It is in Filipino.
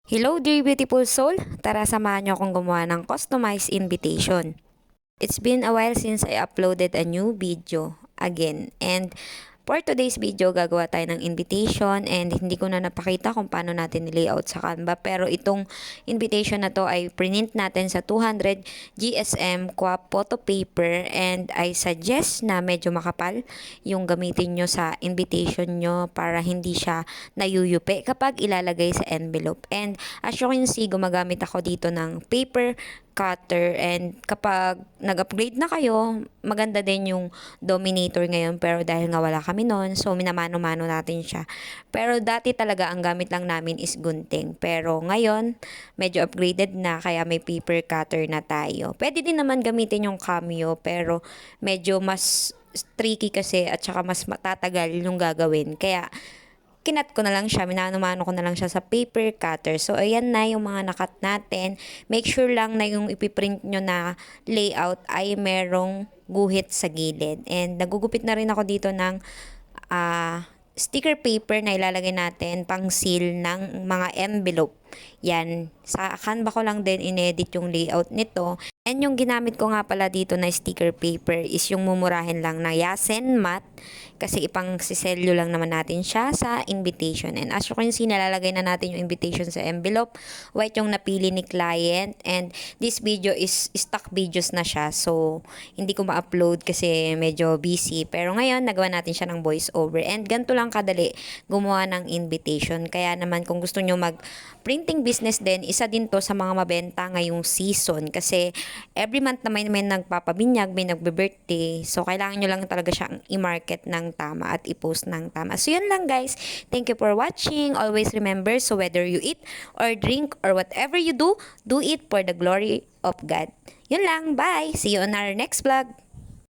Hello dear beautiful soul! Tara samahan niyo akong gumawa ng customized invitation. It's been a while since I uploaded a new video again, and for today's video, gagawa tayo ng invitation, and hindi ko na napakita kung paano natin nilayout sa Canva, pero itong invitation na to ay print natin sa 200 GSM QAP photo paper, and I suggest na medyo makapal yung gamitin nyo sa invitation nyo para hindi siya nayuyupi kapag ilalagay sa envelope. And as you can see, gumagamit ako dito ng paper cutter, and kapag nag-upgrade na kayo, maganda din yung Dominator ngayon, pero dahil nga wala kami noon, so minamano-mano natin siya. Pero dati talaga ang gamit lang namin is gunting, pero ngayon medyo upgraded na kaya may paper cutter na tayo. Pwede din naman gamitin yung Cameo, pero medyo mas tricky kasi at saka mas matatagal yung gagawin, kaya kinat ko na lang siya, minano-mano ko na lang siya sa paper cutter. So, ayan na yung mga nakat natin. Make sure lang na yung ipiprint nyo na layout ay merong guhit sa gilid. And nagugupit na rin ako dito ng sticker paper na ilalagay natin pang seal ng mga envelope. Yan, sa Canva ko lang din inedit yung layout nito. And yung ginamit ko nga pala dito na sticker paper is yung mumurahin lang na Yasen Matte, kasi ipang siselyo lang naman natin siya sa invitation. And as you can see, nalalagay na natin yung invitation sa envelope. White yung napili ni client, and this video is stock videos na siya, so hindi ko ma-upload kasi medyo busy. Pero ngayon, nagawa natin siya ng voice over, and ganito lang kadali gumawa ng invitation. Kaya naman kung gusto nyo mag printing business din, isa din to sa mga mabenta ngayong season, kasi every month na may nagpapabinyag, may nagbe-birthday. So, kailangan nyo lang talaga siyang i-market ng tama at i-post ng tama. So, yun lang guys. Thank you for watching. Always remember, so whether you eat or drink or whatever you do, do it for the glory of God. Yun lang. Bye! See you on our next vlog.